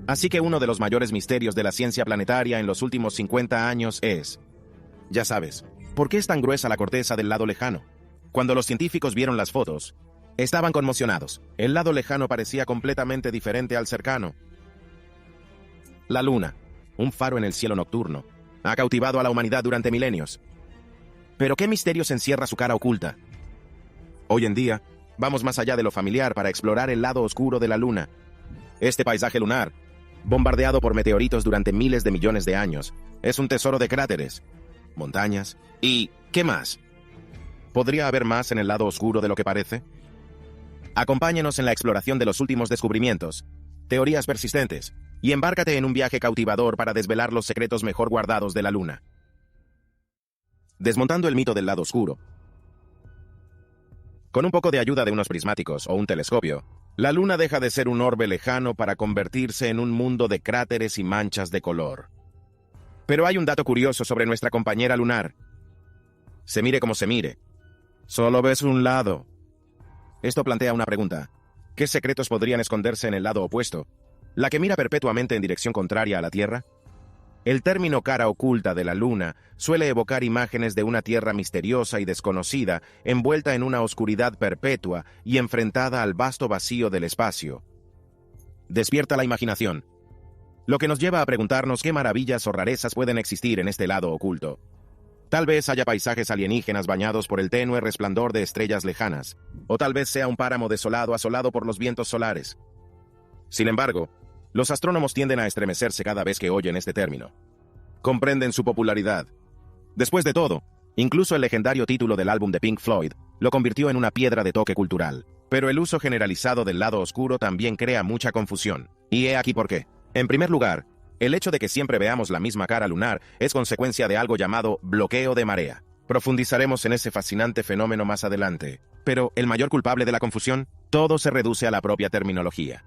Así que uno de los mayores misterios de la ciencia planetaria en los últimos 50 años es, ya sabes, ¿por qué es tan gruesa la corteza del lado lejano? Cuando los científicos vieron las fotos, estaban conmocionados. El lado lejano parecía completamente diferente al cercano. La Luna, un faro en el cielo nocturno, ha cautivado a la humanidad durante milenios. ¿Pero qué misterios encierra su cara oculta? Hoy en día, vamos más allá de lo familiar para explorar el lado oscuro de la Luna. Este paisaje lunar, bombardeado por meteoritos durante miles de millones de años, es un tesoro de cráteres, montañas y... ¿qué más? ¿Podría haber más en el lado oscuro de lo que parece? Acompáñenos en la exploración de los últimos descubrimientos, teorías persistentes, y embárcate en un viaje cautivador para desvelar los secretos mejor guardados de la Luna. Desmontando el mito del lado oscuro. Con un poco de ayuda de unos prismáticos o un telescopio, la Luna deja de ser un orbe lejano para convertirse en un mundo de cráteres y manchas de color. Pero hay un dato curioso sobre nuestra compañera lunar. Se mire como se mire, solo ves un lado. Esto plantea una pregunta. ¿Qué secretos podrían esconderse en el lado opuesto? ¿La que mira perpetuamente en dirección contraria a la Tierra? El término cara oculta de la Luna suele evocar imágenes de una Tierra misteriosa y desconocida, envuelta en una oscuridad perpetua y enfrentada al vasto vacío del espacio. Despierta la imaginación, lo que nos lleva a preguntarnos qué maravillas o rarezas pueden existir en este lado oculto. Tal vez haya paisajes alienígenas bañados por el tenue resplandor de estrellas lejanas, o tal vez sea un páramo desolado asolado por los vientos solares. Sin embargo, los astrónomos tienden a estremecerse cada vez que oyen este término. Comprenden su popularidad. Después de todo, incluso el legendario título del álbum de Pink Floyd lo convirtió en una piedra de toque cultural. Pero el uso generalizado del lado oscuro también crea mucha confusión. Y he aquí por qué. En primer lugar, el hecho de que siempre veamos la misma cara lunar es consecuencia de algo llamado bloqueo de marea. Profundizaremos en ese fascinante fenómeno más adelante. Pero el mayor culpable de la confusión, todo se reduce a la propia terminología.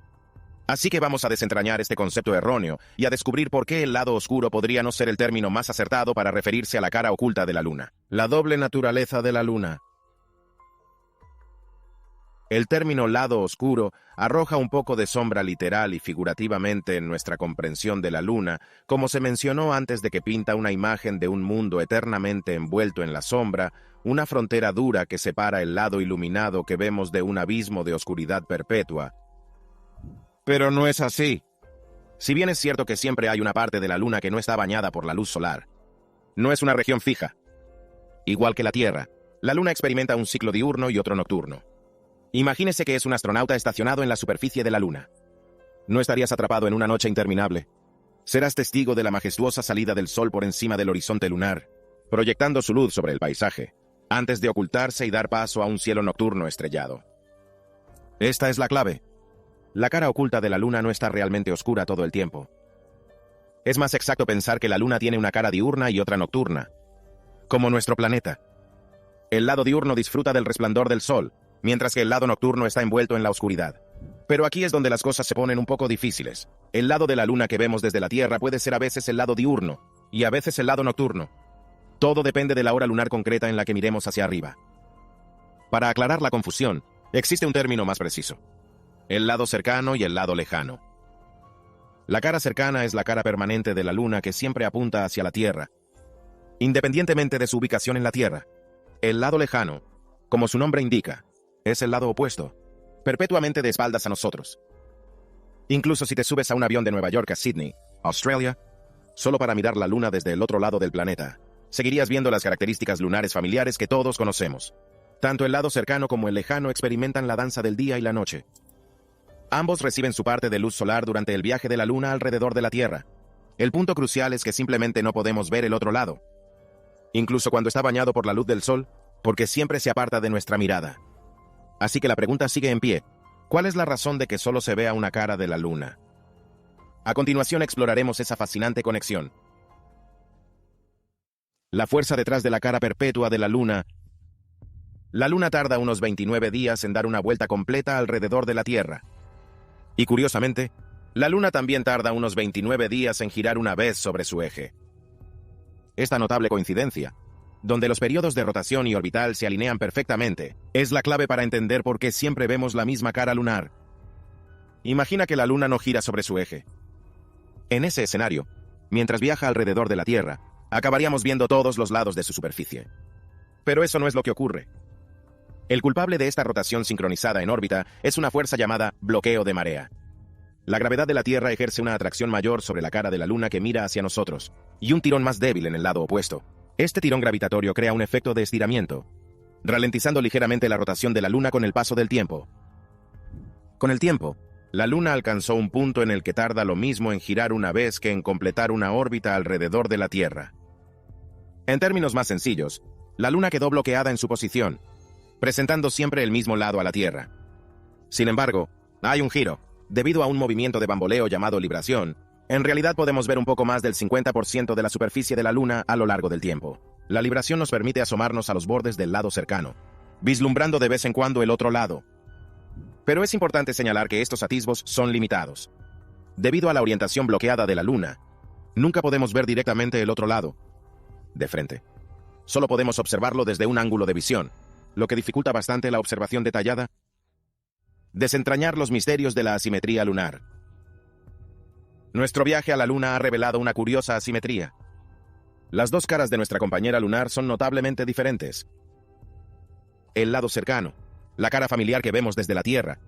Así que vamos a desentrañar este concepto erróneo y a descubrir por qué el lado oscuro podría no ser el término más acertado para referirse a la cara oculta de la Luna. La doble naturaleza de la Luna. El término lado oscuro arroja un poco de sombra literal y figurativamente en nuestra comprensión de la Luna, como se mencionó antes, de que pinta una imagen de un mundo eternamente envuelto en la sombra, una frontera dura que separa el lado iluminado que vemos de un abismo de oscuridad perpetua. Pero no es así. Si bien es cierto que siempre hay una parte de la Luna que no está bañada por la luz solar, no es una región fija. Igual que la Tierra, la Luna experimenta un ciclo diurno y otro nocturno. Imagínese que es un astronauta estacionado en la superficie de la Luna. No estarías atrapado en una noche interminable. Serás testigo de la majestuosa salida del Sol por encima del horizonte lunar, proyectando su luz sobre el paisaje, antes de ocultarse y dar paso a un cielo nocturno estrellado. Esta es la clave. La cara oculta de la Luna no está realmente oscura todo el tiempo. Es más exacto pensar que la Luna tiene una cara diurna y otra nocturna, como nuestro planeta. El lado diurno disfruta del resplandor del Sol, mientras que el lado nocturno está envuelto en la oscuridad. Pero aquí es donde las cosas se ponen un poco difíciles. El lado de la Luna que vemos desde la Tierra puede ser a veces el lado diurno, y a veces el lado nocturno. Todo depende de la hora lunar concreta en la que miremos hacia arriba. Para aclarar la confusión, existe un término más preciso: el lado cercano y el lado lejano. La cara cercana es la cara permanente de la Luna que siempre apunta hacia la Tierra, independientemente de su ubicación en la Tierra. El lado lejano, como su nombre indica, es el lado opuesto, perpetuamente de espaldas a nosotros. Incluso si te subes a un avión de Nueva York a Sydney, Australia, solo para mirar la Luna desde el otro lado del planeta, seguirías viendo las características lunares familiares que todos conocemos. Tanto el lado cercano como el lejano experimentan la danza del día y la noche. Ambos reciben su parte de luz solar durante el viaje de la Luna alrededor de la Tierra. El punto crucial es que simplemente no podemos ver el otro lado, incluso cuando está bañado por la luz del Sol, porque siempre se aparta de nuestra mirada. Así que la pregunta sigue en pie: ¿cuál es la razón de que solo se vea una cara de la Luna? A continuación exploraremos esa fascinante conexión. La fuerza detrás de la cara perpetua de la Luna. La Luna tarda unos 29 días en dar una vuelta completa alrededor de la Tierra. Y curiosamente, la Luna también tarda unos 29 días en girar una vez sobre su eje. Esta notable coincidencia, donde los periodos de rotación y orbital se alinean perfectamente, es la clave para entender por qué siempre vemos la misma cara lunar. Imagina que la Luna no gira sobre su eje. En ese escenario, mientras viaja alrededor de la Tierra, acabaríamos viendo todos los lados de su superficie. Pero eso no es lo que ocurre. El culpable de esta rotación sincronizada en órbita es una fuerza llamada bloqueo de marea. La gravedad de la Tierra ejerce una atracción mayor sobre la cara de la Luna que mira hacia nosotros, y un tirón más débil en el lado opuesto. Este tirón gravitatorio crea un efecto de estiramiento, ralentizando ligeramente la rotación de la Luna con el paso del tiempo. Con el tiempo, la Luna alcanzó un punto en el que tarda lo mismo en girar una vez que en completar una órbita alrededor de la Tierra. En términos más sencillos, la Luna quedó bloqueada en su posición, presentando siempre el mismo lado a la Tierra. Sin embargo, hay un giro. Debido a un movimiento de bamboleo llamado libración, en realidad podemos ver un poco más del 50% de la superficie de la Luna a lo largo del tiempo. La libración nos permite asomarnos a los bordes del lado cercano, vislumbrando de vez en cuando el otro lado. Pero es importante señalar que estos atisbos son limitados. Debido a la orientación bloqueada de la Luna, nunca podemos ver directamente el otro lado, de frente. Solo podemos observarlo desde un ángulo de visión, lo que dificulta bastante la observación detallada. Desentrañar los misterios de la asimetría lunar. Nuestro viaje a la Luna ha revelado una curiosa asimetría. Las dos caras de nuestra compañera lunar son notablemente diferentes. El lado cercano, la cara familiar que vemos desde la Tierra,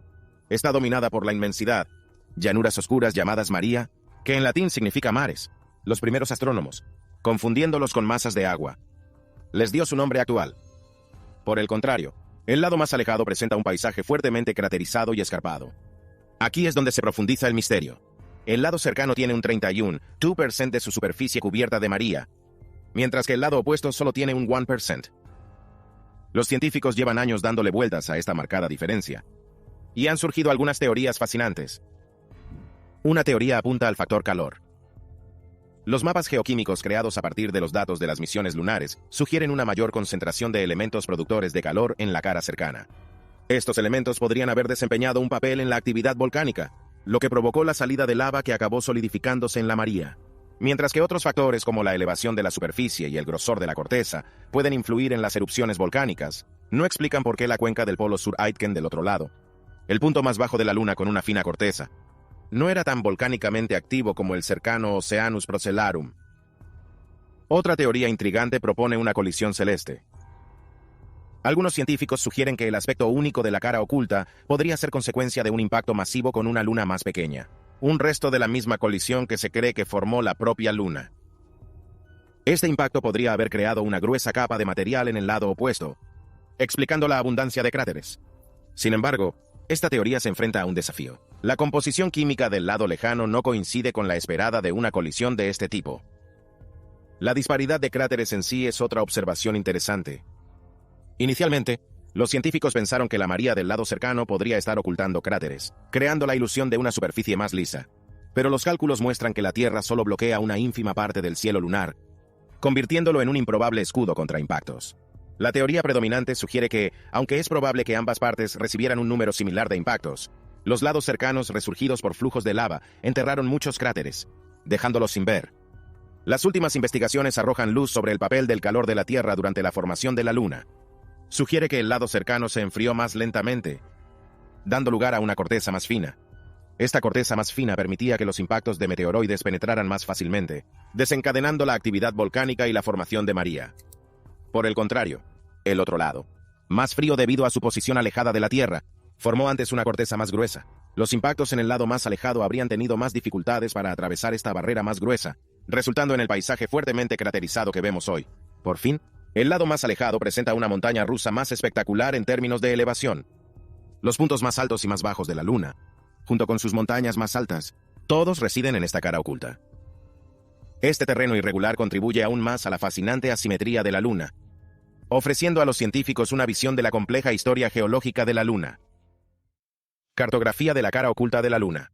está dominada por la inmensidad, llanuras oscuras llamadas María, que en latín significa mares. Los primeros astrónomos, confundiéndolos con masas de agua, les dio su nombre actual. Por el contrario, el lado más alejado presenta un paisaje fuertemente craterizado y escarpado. Aquí es donde se profundiza el misterio. El lado cercano tiene un 31% de su superficie cubierta de María, mientras que el lado opuesto solo tiene un 1%. Los científicos llevan años dándole vueltas a esta marcada diferencia, y han surgido algunas teorías fascinantes. Una teoría apunta al factor calor. Los mapas geoquímicos creados a partir de los datos de las misiones lunares sugieren una mayor concentración de elementos productores de calor en la cara cercana. Estos elementos podrían haber desempeñado un papel en la actividad volcánica, lo que provocó la salida de lava que acabó solidificándose en la María. Mientras que otros factores como la elevación de la superficie y el grosor de la corteza pueden influir en las erupciones volcánicas, no explican por qué la cuenca del polo sur Aitken del otro lado, el punto más bajo de la Luna con una fina corteza, no era tan volcánicamente activo como el cercano Oceanus Procellarum. Otra teoría intrigante propone una colisión celeste. Algunos científicos sugieren que el aspecto único de la cara oculta podría ser consecuencia de un impacto masivo con una luna más pequeña, un resto de la misma colisión que se cree que formó la propia Luna. Este impacto podría haber creado una gruesa capa de material en el lado opuesto, explicando la abundancia de cráteres. Sin embargo, esta teoría se enfrenta a un desafío. La composición química del lado lejano no coincide con la esperada de una colisión de este tipo. La disparidad de cráteres en sí es otra observación interesante. Inicialmente, los científicos pensaron que la María del lado cercano podría estar ocultando cráteres, creando la ilusión de una superficie más lisa. Pero los cálculos muestran que la Tierra solo bloquea una ínfima parte del cielo lunar, convirtiéndolo en un improbable escudo contra impactos. La teoría predominante sugiere que, aunque es probable que ambas partes recibieran un número similar de impactos, los lados cercanos resurgidos por flujos de lava enterraron muchos cráteres, dejándolos sin ver. Las últimas investigaciones arrojan luz sobre el papel del calor de la Tierra durante la formación de la Luna. Sugiere que el lado cercano se enfrió más lentamente, dando lugar a una corteza más fina. Esta corteza más fina permitía que los impactos de meteoroides penetraran más fácilmente, desencadenando la actividad volcánica y la formación de María. Por el contrario, el otro lado, más frío debido a su posición alejada de la Tierra, formó antes una corteza más gruesa. Los impactos en el lado más alejado habrían tenido más dificultades para atravesar esta barrera más gruesa, resultando en el paisaje fuertemente craterizado que vemos hoy. Por fin, el lado más alejado presenta una montaña rusa más espectacular en términos de elevación. Los puntos más altos y más bajos de la Luna, junto con sus montañas más altas, todos residen en esta cara oculta. Este terreno irregular contribuye aún más a la fascinante asimetría de la Luna, ofreciendo a los científicos una visión de la compleja historia geológica de la Luna. Cartografía de la cara oculta de la Luna.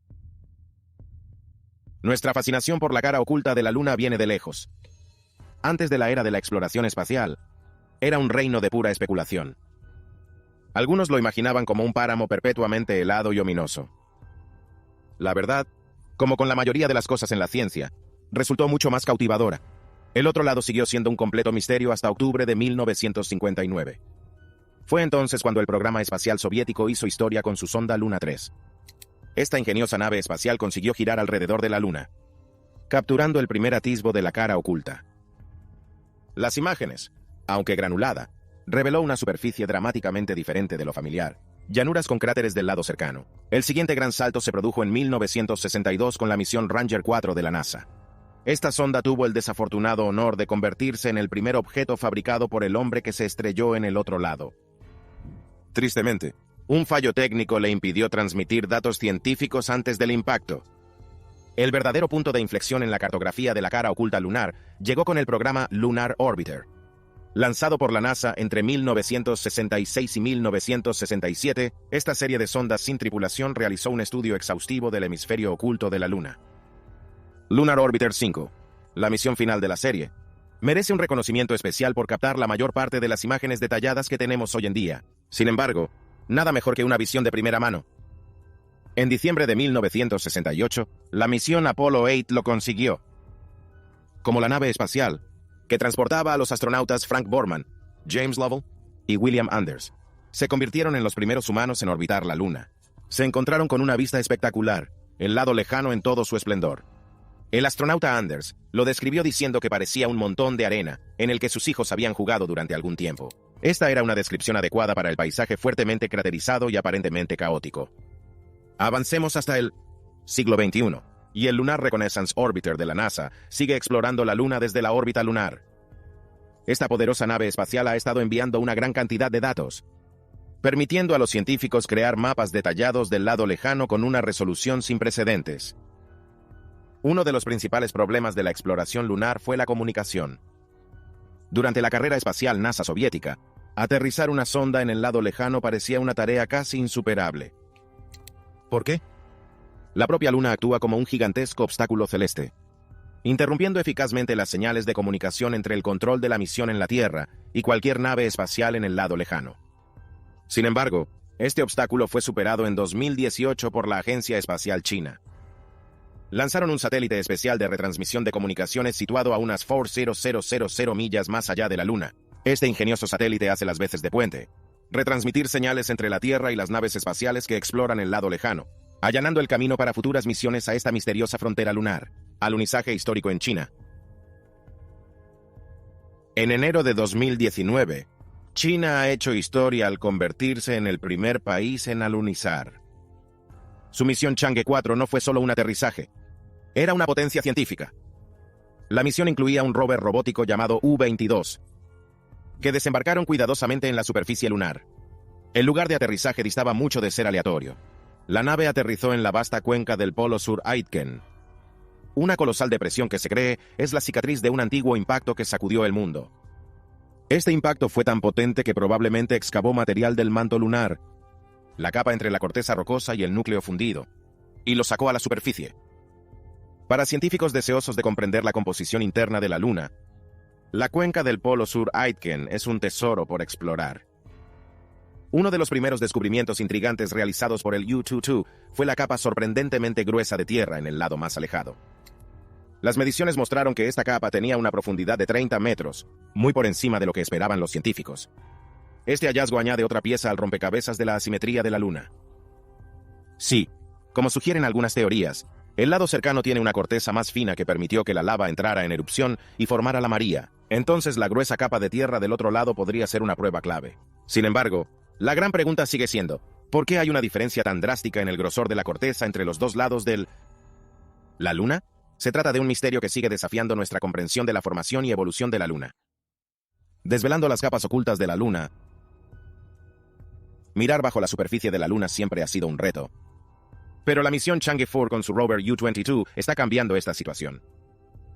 Nuestra fascinación por la cara oculta de la Luna viene de lejos. Antes de la era de la exploración espacial, era un reino de pura especulación. Algunos lo imaginaban como un páramo perpetuamente helado y ominoso. La verdad, como con la mayoría de las cosas en la ciencia, resultó mucho más cautivadora. El otro lado siguió siendo un completo misterio hasta octubre de 1959. Fue entonces cuando el programa espacial soviético hizo historia con su sonda Luna 3. Esta ingeniosa nave espacial consiguió girar alrededor de la Luna, capturando el primer atisbo de la cara oculta. Las imágenes, aunque granulada, reveló una superficie dramáticamente diferente de lo familiar. Llanuras con cráteres del lado cercano. El siguiente gran salto se produjo en 1962 con la misión Ranger 4 de la NASA. Esta sonda tuvo el desafortunado honor de convertirse en el primer objeto fabricado por el hombre que se estrelló en el otro lado. Tristemente, un fallo técnico le impidió transmitir datos científicos antes del impacto. El verdadero punto de inflexión en la cartografía de la cara oculta lunar llegó con el programa Lunar Orbiter. Lanzado por la NASA entre 1966 y 1967, esta serie de sondas sin tripulación realizó un estudio exhaustivo del hemisferio oculto de la Luna. Lunar Orbiter 5, la misión final de la serie, merece un reconocimiento especial por captar la mayor parte de las imágenes detalladas que tenemos hoy en día. Sin embargo, nada mejor que una visión de primera mano. En diciembre de 1968, la misión Apollo 8 lo consiguió. Como la nave espacial, que transportaba a los astronautas Frank Borman, James Lovell y William Anders, se convirtieron en los primeros humanos en orbitar la Luna. Se encontraron con una vista espectacular, el lado lejano en todo su esplendor. El astronauta Anders lo describió diciendo que parecía un montón de arena en el que sus hijos habían jugado durante algún tiempo. Esta era una descripción adecuada para el paisaje fuertemente craterizado y aparentemente caótico. Avancemos hasta el siglo XXI. Y el Lunar Reconnaissance Orbiter de la NASA sigue explorando la Luna desde la órbita lunar. Esta poderosa nave espacial ha estado enviando una gran cantidad de datos, permitiendo a los científicos crear mapas detallados del lado lejano con una resolución sin precedentes. Uno de los principales problemas de la exploración lunar fue la comunicación. Durante la carrera espacial NASA soviética, aterrizar una sonda en el lado lejano parecía una tarea casi insuperable. ¿Por qué? La propia Luna actúa como un gigantesco obstáculo celeste, interrumpiendo eficazmente las señales de comunicación entre el control de la misión en la Tierra y cualquier nave espacial en el lado lejano. Sin embargo, este obstáculo fue superado en 2018 por la Agencia Espacial China. Lanzaron un satélite especial de retransmisión de comunicaciones situado a unas 4.000 millas más allá de la Luna. Este ingenioso satélite hace las veces de puente, retransmitir señales entre la Tierra y las naves espaciales que exploran el lado lejano, allanando el camino para futuras misiones a esta misteriosa frontera lunar. Alunizaje histórico en China. En enero de 2019, China ha hecho historia al convertirse en el primer país en alunizar. Su misión Chang'e 4 no fue solo un aterrizaje, era una potencia científica. La misión incluía un rover robótico llamado U-22, que desembarcaron cuidadosamente en la superficie lunar. El lugar de aterrizaje distaba mucho de ser aleatorio. La nave aterrizó en la vasta cuenca del Polo Sur Aitken. Una colosal depresión que se cree es la cicatriz de un antiguo impacto que sacudió el mundo. Este impacto fue tan potente que probablemente excavó material del manto lunar, la capa entre la corteza rocosa y el núcleo fundido, y lo sacó a la superficie. Para científicos deseosos de comprender la composición interna de la Luna, la cuenca del Polo Sur Aitken es un tesoro por explorar. Uno de los primeros descubrimientos intrigantes realizados por el U-22 fue la capa sorprendentemente gruesa de tierra en el lado más alejado. Las mediciones mostraron que esta capa tenía una profundidad de 30 metros, muy por encima de lo que esperaban los científicos. Este hallazgo añade otra pieza al rompecabezas de la asimetría de la Luna. Sí, como sugieren algunas teorías, el lado cercano tiene una corteza más fina que permitió que la lava entrara en erupción y formara la María. Entonces la gruesa capa de tierra del otro lado podría ser una prueba clave. Sin embargo, la gran pregunta sigue siendo, ¿por qué hay una diferencia tan drástica en el grosor de la corteza entre los dos lados ¿La Luna? Se trata de un misterio que sigue desafiando nuestra comprensión de la formación y evolución de la Luna. Desvelando las capas ocultas de la Luna, mirar bajo la superficie de la Luna siempre ha sido un reto. Pero la misión Chang'e 4 con su rover U-22 está cambiando esta situación.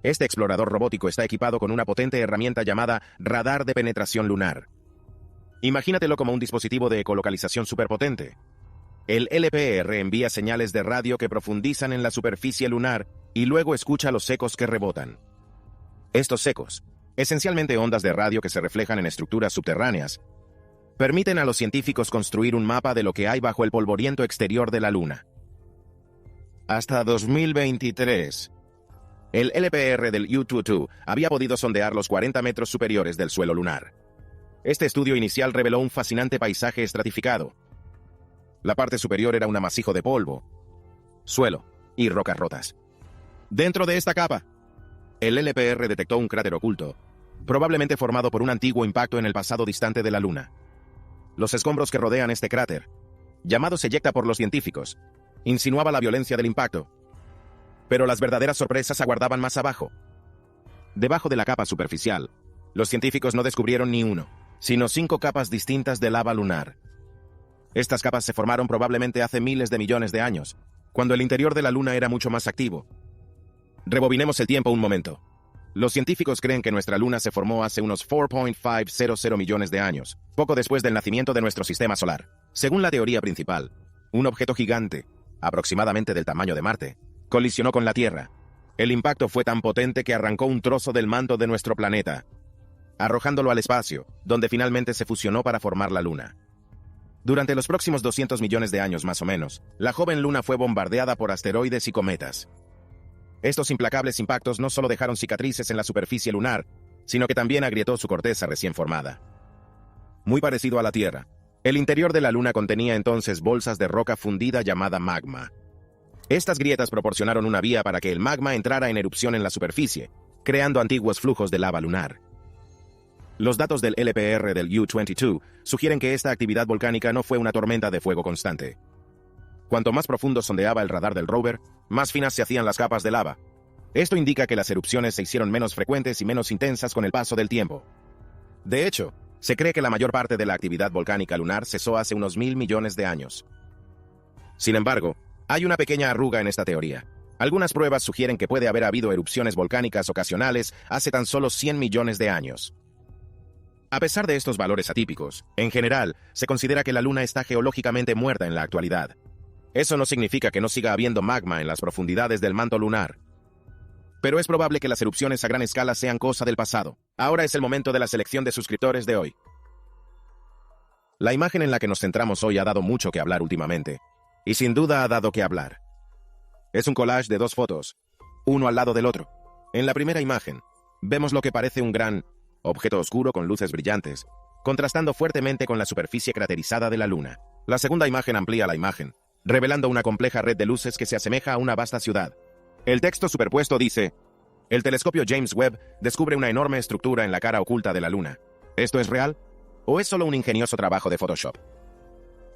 Este explorador robótico está equipado con una potente herramienta llamada radar de penetración lunar. Imagínatelo como un dispositivo de ecolocalización superpotente. El LPR envía señales de radio que profundizan en la superficie lunar y luego escucha los ecos que rebotan. Estos ecos, esencialmente ondas de radio que se reflejan en estructuras subterráneas, permiten a los científicos construir un mapa de lo que hay bajo el polvoriento exterior de la Luna. Hasta 2023, el LPR del U-22 había podido sondear los 40 metros superiores del suelo lunar. Este estudio inicial reveló un fascinante paisaje estratificado. La parte superior era un amasijo de polvo, suelo y rocas rotas. Dentro de esta capa, el LPR detectó un cráter oculto, probablemente formado por un antiguo impacto en el pasado distante de la Luna. Los escombros que rodean este cráter, llamados eyecta por los científicos, insinuaba la violencia del impacto. Pero las verdaderas sorpresas aguardaban más abajo. Debajo de la capa superficial, los científicos no descubrieron ni uno, sino 5 capas distintas de lava lunar. Estas capas se formaron probablemente hace miles de millones de años, cuando el interior de la Luna era mucho más activo. Rebobinemos el tiempo un momento. Los científicos creen que nuestra Luna se formó hace unos 4.500 millones de años, poco después del nacimiento de nuestro sistema solar. Según la teoría principal, un objeto gigante, aproximadamente del tamaño de Marte, colisionó con la Tierra. El impacto fue tan potente que arrancó un trozo del manto de nuestro planeta, arrojándolo al espacio, donde finalmente se fusionó para formar la Luna. Durante los próximos 200 millones de años más o menos, la joven Luna fue bombardeada por asteroides y cometas. Estos implacables impactos no solo dejaron cicatrices en la superficie lunar, sino que también agrietó su corteza recién formada. Muy parecido a la Tierra, el interior de la Luna contenía entonces bolsas de roca fundida llamada magma. Estas grietas proporcionaron una vía para que el magma entrara en erupción en la superficie, creando antiguos flujos de lava lunar. Los datos del LPR del U-22 sugieren que esta actividad volcánica no fue una tormenta de fuego constante. Cuanto más profundo sondeaba el radar del rover, más finas se hacían las capas de lava. Esto indica que las erupciones se hicieron menos frecuentes y menos intensas con el paso del tiempo. De hecho, se cree que la mayor parte de la actividad volcánica lunar cesó hace unos 1.000 millones de años. Sin embargo, hay una pequeña arruga en esta teoría. Algunas pruebas sugieren que puede haber habido erupciones volcánicas ocasionales hace tan solo 100 millones de años. A pesar de estos valores atípicos, en general, se considera que la Luna está geológicamente muerta en la actualidad. Eso no significa que no siga habiendo magma en las profundidades del manto lunar. Pero es probable que las erupciones a gran escala sean cosa del pasado. Ahora es el momento de la selección de suscriptores de hoy. La imagen en la que nos centramos hoy ha dado mucho que hablar últimamente, y sin duda ha dado que hablar. Es un collage de 2 fotos, uno al lado del otro. En la primera imagen, vemos lo que parece un gran objeto oscuro con luces brillantes, contrastando fuertemente con la superficie craterizada de la Luna. La segunda imagen amplía la imagen, revelando una compleja red de luces que se asemeja a una vasta ciudad. El texto superpuesto dice: el telescopio James Webb descubre una enorme estructura en la cara oculta de la Luna. ¿Esto es real? ¿O es solo un ingenioso trabajo de Photoshop?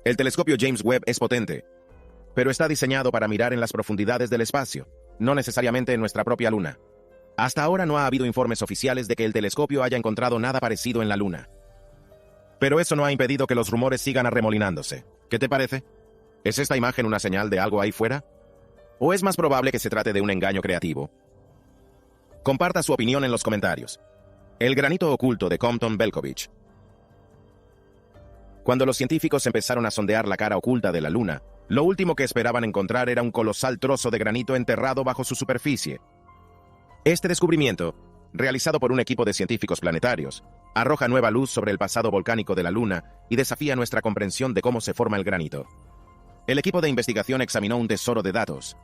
El telescopio James Webb es potente, pero está diseñado para mirar en las profundidades del espacio, no necesariamente en nuestra propia Luna. Hasta ahora no ha habido informes oficiales de que el telescopio haya encontrado nada parecido en la Luna. Pero eso no ha impedido que los rumores sigan arremolinándose. ¿Qué te parece? ¿Es esta imagen una señal de algo ahí fuera? ¿O es más probable que se trate de un engaño creativo? Comparta su opinión en los comentarios. El granito oculto de Compton-Belkovich. Cuando los científicos empezaron a sondear la cara oculta de la Luna, lo último que esperaban encontrar era un colosal trozo de granito enterrado bajo su superficie. Este descubrimiento, realizado por un equipo de científicos planetarios, arroja nueva luz sobre el pasado volcánico de la Luna y desafía nuestra comprensión de cómo se forma el granito. El equipo de investigación examinó un tesoro de datos,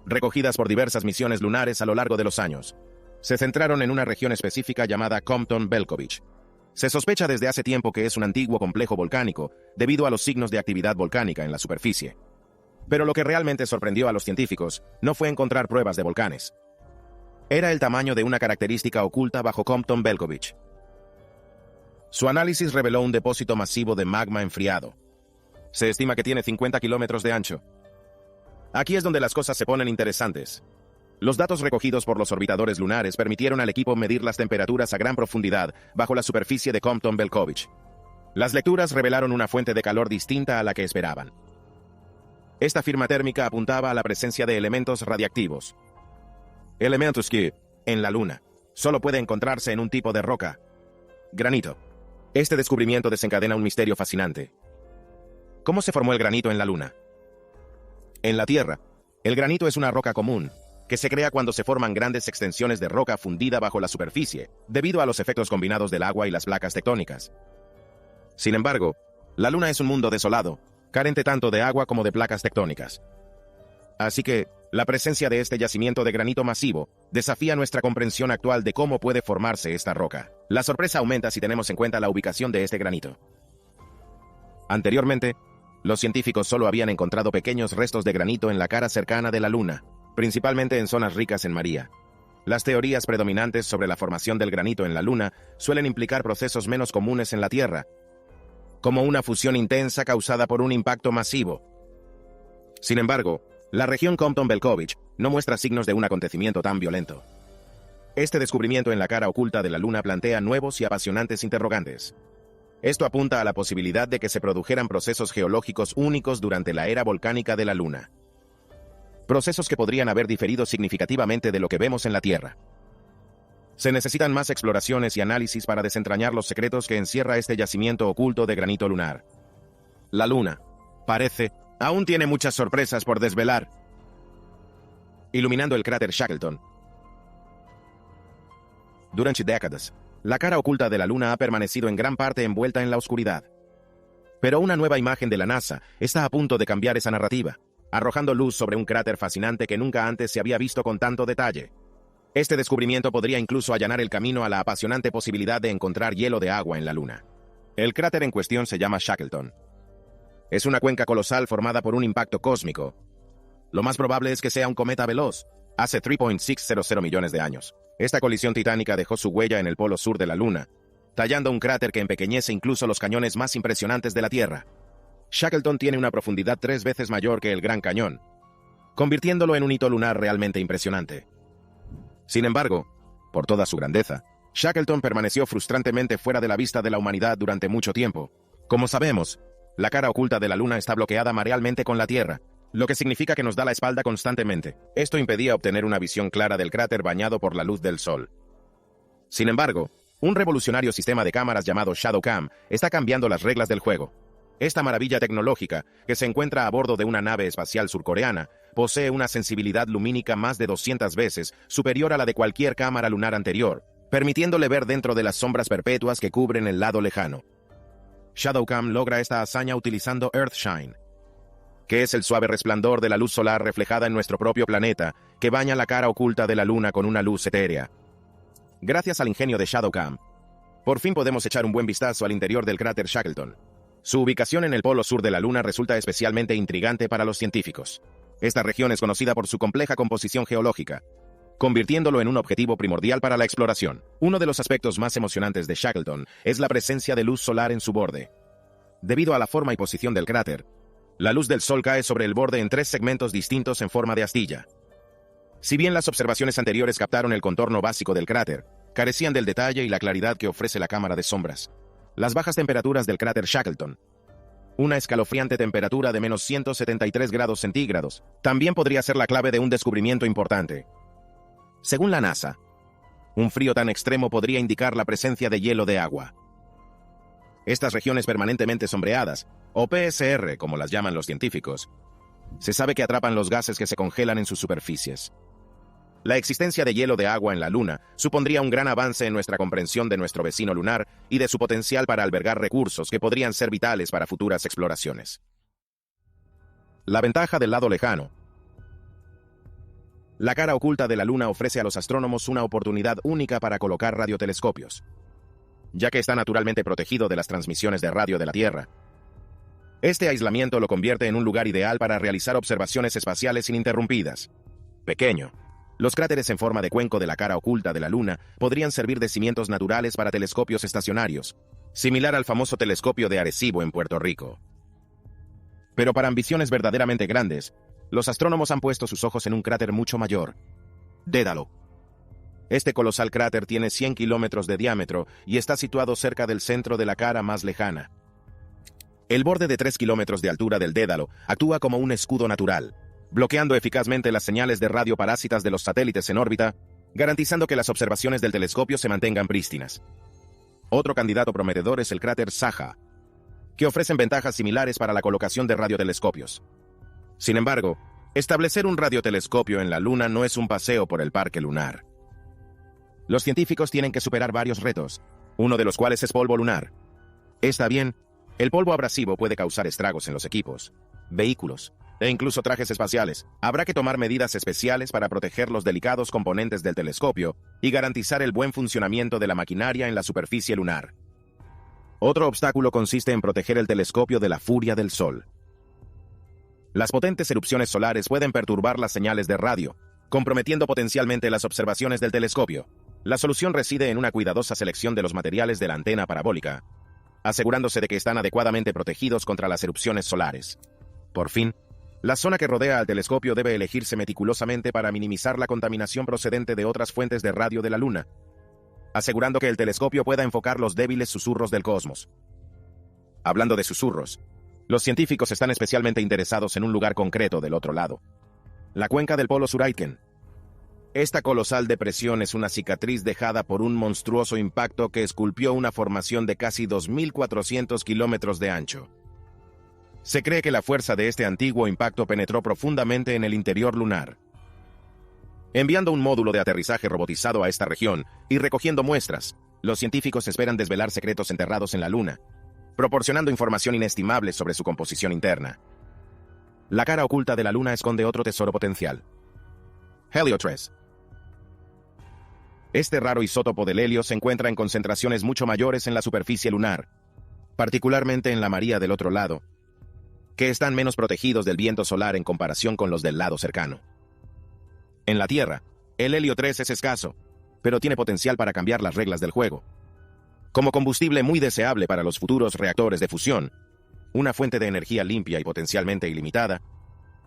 recogidas por diversas misiones lunares a lo largo de los años. Se centraron en una región específica llamada Compton-Belkovich. Se sospecha desde hace tiempo que es un antiguo complejo volcánico debido a los signos de actividad volcánica en la superficie. Pero lo que realmente sorprendió a los científicos no fue encontrar pruebas de volcanes. Era el tamaño de una característica oculta bajo Compton-Belkovich. Su análisis reveló un depósito masivo de magma enfriado. Se estima que tiene 50 kilómetros de ancho. Aquí es donde las cosas se ponen interesantes. Los datos recogidos por los orbitadores lunares permitieron al equipo medir las temperaturas a gran profundidad bajo la superficie de Compton-Belkovich. Las lecturas revelaron una fuente de calor distinta a la que esperaban. Esta firma térmica apuntaba a la presencia de elementos radiactivos. Elementos que, en la Luna, solo puede encontrarse en un tipo de roca: granito. Este descubrimiento desencadena un misterio fascinante. ¿Cómo se formó el granito en la Luna? En la Tierra, el granito es una roca común, que se crea cuando se forman grandes extensiones de roca fundida bajo la superficie, debido a los efectos combinados del agua y las placas tectónicas. Sin embargo, la Luna es un mundo desolado, carente tanto de agua como de placas tectónicas. Así que, la presencia de este yacimiento de granito masivo desafía nuestra comprensión actual de cómo puede formarse esta roca. La sorpresa aumenta si tenemos en cuenta la ubicación de este granito. Anteriormente, los científicos solo habían encontrado pequeños restos de granito en la cara cercana de la Luna. principalmente en zonas ricas en María. Las teorías predominantes sobre la formación del granito en la Luna suelen implicar procesos menos comunes en la Tierra, como una fusión intensa causada por un impacto masivo. Sin embargo, la región Compton-Belkovich no muestra signos de un acontecimiento tan violento. Este descubrimiento en la cara oculta de la Luna plantea nuevos y apasionantes interrogantes. Esto apunta a la posibilidad de que se produjeran procesos geológicos únicos durante la era volcánica de la Luna. Procesos que podrían haber diferido significativamente de lo que vemos en la Tierra. Se necesitan más exploraciones y análisis para desentrañar los secretos que encierra este yacimiento oculto de granito lunar. La Luna, parece, aún tiene muchas sorpresas por desvelar. Iluminando el cráter Shackleton. Durante décadas, la cara oculta de la Luna ha permanecido en gran parte envuelta en la oscuridad. Pero una nueva imagen de la NASA está a punto de cambiar esa narrativa, arrojando luz sobre un cráter fascinante que nunca antes se había visto con tanto detalle. Este descubrimiento podría incluso allanar el camino a la apasionante posibilidad de encontrar hielo de agua en la Luna. El cráter en cuestión se llama Shackleton. Es una cuenca colosal formada por un impacto cósmico. Lo más probable es que sea un cometa veloz, hace 3.600 millones de años. Esta colisión titánica dejó su huella en el polo sur de la Luna, tallando un cráter que empequeñece incluso los cañones más impresionantes de la Tierra. Shackleton tiene una profundidad 3 veces mayor que el Gran Cañón, convirtiéndolo en un hito lunar realmente impresionante. Sin embargo, por toda su grandeza, Shackleton permaneció frustrantemente fuera de la vista de la humanidad durante mucho tiempo. Como sabemos, la cara oculta de la Luna está bloqueada marealmente con la Tierra, lo que significa que nos da la espalda constantemente. Esto impedía obtener una visión clara del cráter bañado por la luz del Sol. Sin embargo, un revolucionario sistema de cámaras llamado ShadowCam está cambiando las reglas del juego. Esta maravilla tecnológica, que se encuentra a bordo de una nave espacial surcoreana, posee una sensibilidad lumínica más de 200 veces superior a la de cualquier cámara lunar anterior, permitiéndole ver dentro de las sombras perpetuas que cubren el lado lejano. ShadowCam logra esta hazaña utilizando Earthshine, que es el suave resplandor de la luz solar reflejada en nuestro propio planeta, que baña la cara oculta de la Luna con una luz etérea. Gracias al ingenio de ShadowCam, por fin podemos echar un buen vistazo al interior del cráter Shackleton. Su ubicación en el polo sur de la Luna resulta especialmente intrigante para los científicos. Esta región es conocida por su compleja composición geológica, convirtiéndolo en un objetivo primordial para la exploración. Uno de los aspectos más emocionantes de Shackleton es la presencia de luz solar en su borde. Debido a la forma y posición del cráter, la luz del Sol cae sobre el borde en 3 segmentos distintos en forma de astilla. Si bien las observaciones anteriores captaron el contorno básico del cráter, carecían del detalle y la claridad que ofrece la cámara de sombras. Las bajas temperaturas del cráter Shackleton, una escalofriante temperatura de menos 173 grados centígrados, también podría ser la clave de un descubrimiento importante. Según la NASA, un frío tan extremo podría indicar la presencia de hielo de agua. Estas regiones permanentemente sombreadas, o PSR como las llaman los científicos, se sabe que atrapan los gases que se congelan en sus superficies. La existencia de hielo de agua en la Luna supondría un gran avance en nuestra comprensión de nuestro vecino lunar y de su potencial para albergar recursos que podrían ser vitales para futuras exploraciones. La ventaja del lado lejano. La cara oculta de la Luna ofrece a los astrónomos una oportunidad única para colocar radiotelescopios, ya que está naturalmente protegido de las transmisiones de radio de la Tierra. Este aislamiento lo convierte en un lugar ideal para realizar observaciones espaciales ininterrumpidas. Pequeño. Los cráteres en forma de cuenco de la cara oculta de la Luna podrían servir de cimientos naturales para telescopios estacionarios, similar al famoso telescopio de Arecibo en Puerto Rico. Pero para ambiciones verdaderamente grandes, los astrónomos han puesto sus ojos en un cráter mucho mayor, Dédalo. Este colosal cráter tiene 100 kilómetros de diámetro y está situado cerca del centro de la cara más lejana. El borde de 3 kilómetros de altura del Dédalo actúa como un escudo natural, bloqueando eficazmente las señales de radio parásitas de los satélites en órbita, garantizando que las observaciones del telescopio se mantengan prístinas. Otro candidato prometedor es el cráter Saja, que ofrecen ventajas similares para la colocación de radiotelescopios. Sin embargo, establecer un radiotelescopio en la Luna no es un paseo por el parque lunar. Los científicos tienen que superar varios retos, uno de los cuales es polvo lunar. Está bien, el polvo abrasivo puede causar estragos en los equipos, vehículos e incluso trajes espaciales. Habrá que tomar medidas especiales para proteger los delicados componentes del telescopio y garantizar el buen funcionamiento de la maquinaria en la superficie lunar. Otro obstáculo consiste en proteger el telescopio de la furia del Sol. Las potentes erupciones solares pueden perturbar las señales de radio, comprometiendo potencialmente las observaciones del telescopio. La solución reside en una cuidadosa selección de los materiales de la antena parabólica, asegurándose de que están adecuadamente protegidos contra las erupciones solares. Por fin, la zona que rodea al telescopio debe elegirse meticulosamente para minimizar la contaminación procedente de otras fuentes de radio de la Luna, asegurando que el telescopio pueda enfocar los débiles susurros del cosmos. Hablando de susurros, los científicos están especialmente interesados en un lugar concreto del otro lado: la cuenca del Polo Sur-Aitken. Esta colosal depresión es una cicatriz dejada por un monstruoso impacto que esculpió una formación de casi 2.400 kilómetros de ancho. Se cree que la fuerza de este antiguo impacto penetró profundamente en el interior lunar. Enviando un módulo de aterrizaje robotizado a esta región y recogiendo muestras, los científicos esperan desvelar secretos enterrados en la Luna, proporcionando información inestimable sobre su composición interna. La cara oculta de la Luna esconde otro tesoro potencial: Helio 3. Este raro isótopo del helio se encuentra en concentraciones mucho mayores en la superficie lunar, particularmente en la María del otro lado, que están menos protegidos del viento solar en comparación con los del lado cercano. En la Tierra, el helio 3 es escaso, pero tiene potencial para cambiar las reglas del juego. Como combustible muy deseable para los futuros reactores de fusión, una fuente de energía limpia y potencialmente ilimitada,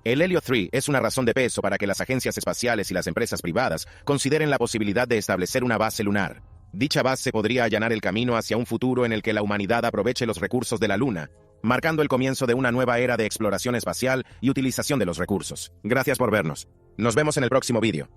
el helio 3 es una razón de peso para que las agencias espaciales y las empresas privadas consideren la posibilidad de establecer una base lunar. Dicha base podría allanar el camino hacia un futuro en el que la humanidad aproveche los recursos de la Luna, marcando el comienzo de una nueva era de exploración espacial y utilización de los recursos. Gracias por vernos. Nos vemos en el próximo vídeo.